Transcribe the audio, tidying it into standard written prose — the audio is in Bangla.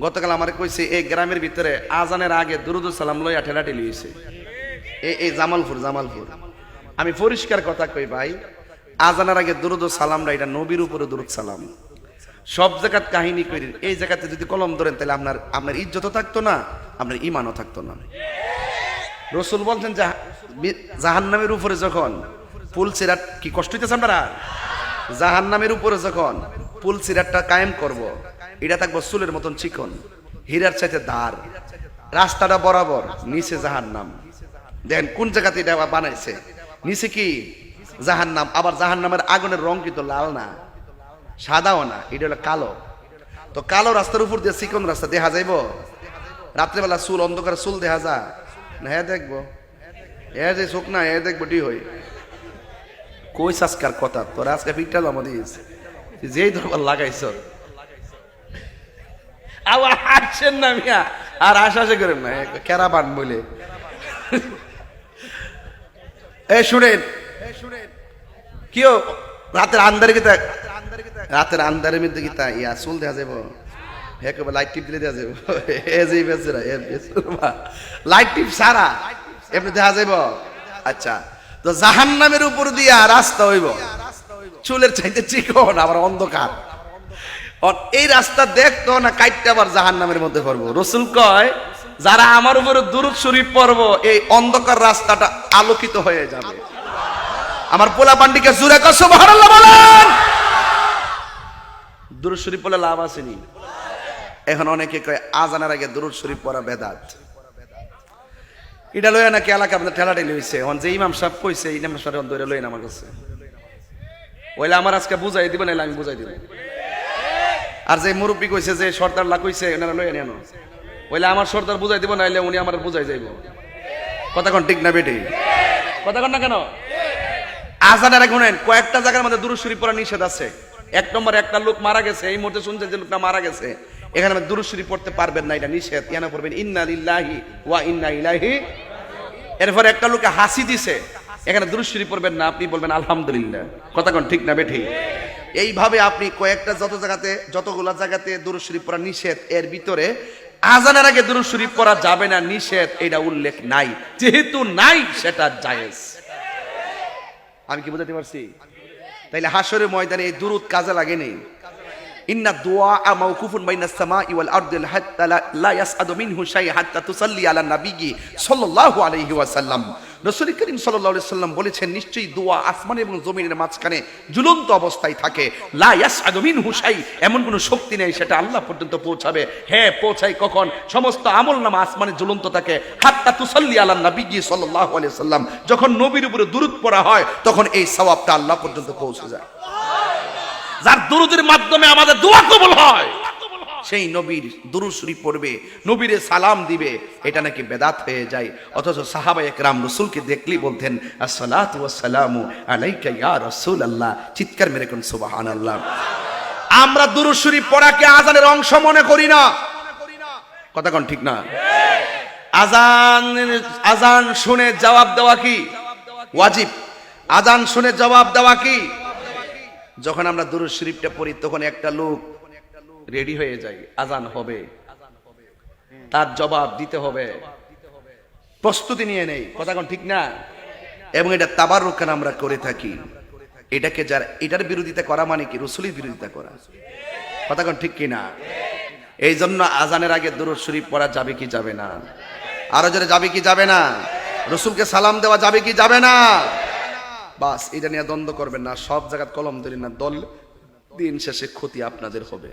গতকাল আমার কইছে এই গ্রামের ভিতরে আজানের আগে দুরুদ সালাম লইয়া ঠেলাঠেলি হইছে। এই জামালপুর আমি পরিষ্কার কথা কই ভাই, আজানের আগে দুরুদ সালামটা এটা নবীর উপরে দুরুদ সালাম। সব জায়গাত কাহিনী করি, এই জায়গাতে যদি কলম ধরেন তাহলে আপনার ইজ্জতও থাকতো না, আপনার ইমানও থাকতো না। রসুল বলছেন জাহান্নামের উপরে যখন পুল সিরাত, কি কষ্ট হইতেছে আপনারা, জাহান্নামের উপরে যখন পুল সিরাতটা কায়েম করব, এটা থাকবো চুলের মতন চিকন, হীরার চাইতে ধার, রাস্তাটা বরাবর, নিচে জাহান্নাম। দেখেন কোন জায়গাতে এটা বানাইছে, নিচে কি জাহান্নাম। আবার জাহান্নামের আগুনের রং কিন্তু লাল না, সাদাও না, এটা হলো কালো। তো কালো রাস্তার উপর দিয়ে চিকন রাস্তা দেখা যাইব? রাত্রেবেলা চুল, অন্ধকার চুল দেখা যা না? হ্যাঁ দেখবো, হ্যাঁ যে চোখ না, হ্যাঁ দেখবো টি হই কই সাজকার কথা তোর আজকে পিকটা জমা দিস, যেই দরবার লাগাইছ আবার হাসছেন না মিয়া, আর আশাশে করেন না, কেরা বান বলে। এ শুনেন, কিও রাতের আন্ধারে গীতা, রাতের আন্ধারের মধ্যে গীতা ইয়া চুল দেখা যাব? হ্যাঁ কবে লাইট টিপ দিলে দেখা যাব? এ যে বেচরা এ বেচরা লাইট টিপ সারা এমনি দেখা যাব? আচ্ছা, তো জাহান্নামের উপর দিয়া রাস্তা হইব, চুলের চাইতে চিকন, আবার অন্ধকার। এই রাস্তা দেখতো না, কাইটটা আবার জাহান্নামের মধ্যে পড়বো। রসুল কয় যারা আমার উপরে দুরূদ শরীফ পড়বো, এই অন্ধকার রাস্তাটা আলোকিত হয়ে যাবে। আমার পোলা পান্ডিকে জুরে কর সুবহানাল্লাহ বলেন। দুরূদ শরীফ পড়লে লাভ আসেনি? এখন অনেকে কয় আজানের আগে দুরূদ শরীফ পড়া বেদাত। এটা লইয়া নাকি এলাকা আপনার ঠেলাঠেলি হয়েছে। এখন যে ইমাম সাহেব কইছে, ইমাম সাহেব ধরে লইন আমার কাছে, ওইলে আমার আজকে বুঝাই দিব, নাইলে আমি বুঝাই দিব। আর যে মুরব্বী কইছে, যে সর্দার লা কইছে, এনারা লইয়া নেন, ওইলে আমার সর্দার বুঝাই দিব, নাইলে উনি আমার বুঝাই যাইব। কথা কোন ঠিক না বেটি? কথা কোন না কেন? আজানের আগে শুনেন, কয়েকটা জায়গার মধ্যে দুরূদ শরীফ পড়া নিষেধ আছে। এক নম্বর, একটা লোক মারা গেছে, এই মুহূর্তে শুনছেন যে লোকটা মারা গেছে, এখানে দুরূদ শরীফ পড়তে পারবেন না, এটা নিষেধ। ইয়ানা পড়বেন ইন্না লিল্লাহি ওয়া ইন্না ইলাইহি। এরপর একটা লোকে হাসি দিছে, এখানে দুরূদ শরীফ পড়বেন না, আপনি বলবেন আলহামদুলিল্লাহ। কথা কোন ঠিক না বেঠি? এইভাবে আপনি কয়েকটা যতগুলা জায়গাতে দুরূদ শরীফ পড়া নিষেধ, এর ভিতরে আজানের আগে দুরূদ শরীফ পড়া যাবে না নিষেধ, এটা উল্লেখ নাই। যেহেতু নাই, সেটা জায়েজ। আমি কি বুঝাতে পারছি? তাইলে হাসরের ময়দানে এই দুরূদ কাজে লাগেনি। ইন্না দুআ মাওকুফুন বাইনাস সামাই ওয়াল আরদি হাত্তা লা ইয়াসআদু মিনহু শাই হাত্তা তুসাল্লি আলা নাবিয়্যি সাল্লাল্লাহু আলাইহি ওয়াসাল্লাম। রাসূল করিম সাল্লাল্লাহু আলাইহি ওয়াসাল্লাম বলেছেন, নিশ্চয়ই দোয়া আসমান এবং জমিনের মাঝখানে ঝুলন্ত অবস্থায় থাকে। লা ইয়াসআদু মিনহু শাই, এমন কোনো শক্তি নেই সেটা আল্লাহ পর্যন্ত পৌঁছাবে। হ্যাঁ, পৌঁছায় কখন? সমস্ত আমলনামা আসমানে ঝুলন্ত থাকে। হাত্তা তুসাল্লি আলা নাবিয়্যি সাল্লাল্লাহু আলাইহি ওয়াসাল্লাম, যখন নবীর উপরে দুরূদ পড়া হয়, তখন এই সওয়াবটা আল্লাহ পর্যন্ত পৌঁছে যায়। যার দুরূদের মাধ্যমে আমাদের দোয়া কবুল হয়, সেই নবীর দুরূদ শরীফ পড়বে, নবীরে সালাম দিবে, এটা নাকি বেদাত হয়ে যায়। অথচ সাহাবায়ে কেরাম রাসূলকে দেখলেই বলতেন আসসালাতু ওয়াসসালামু আলাইকা ইয়া রাসূলুল্লাহ। চিৎকার মেরে কোন সুবহানাল্লাহ। আমরা দুরূদ শরীফ পড়াকে আজানের অংশ মনে করি না। কথা কোন ঠিক না? আজান শুনে জবাব দেওয়া কি ওয়াজিব? আজান শুনে জবাব দেওয়া কি? যখন আমরা দুরূদ শরীফটা পড়ি, তখন একটা লোক রেডি হয়ে যায়, আজান হবে, তার জবাব দিতে হবে, প্রস্তুতি নিয়ে নেই। কথা কোন ঠিক না? এবং এটা তাবাররুক আমরা করে থাকি। এটাকে যারা, এটার বিরোধিতা করা মানে কি? রাসূলের বিরোধিতা করা। কথা কোন ঠিক কি না? এই জন্য আজানের আগে দুরূদ শরীফ পড়া যাবে কি যাবে না? আরো জোরে যাবে কি যাবে না? রাসূলকে সালাম দেওয়া যাবে কি যাবে না? বাস, এটা নিয়ে দ্বন্দ্ব করবেন না। সব জায়গায় কলম ধরি না, দল দিন শেষে ক্ষতি আপনাদের হবে।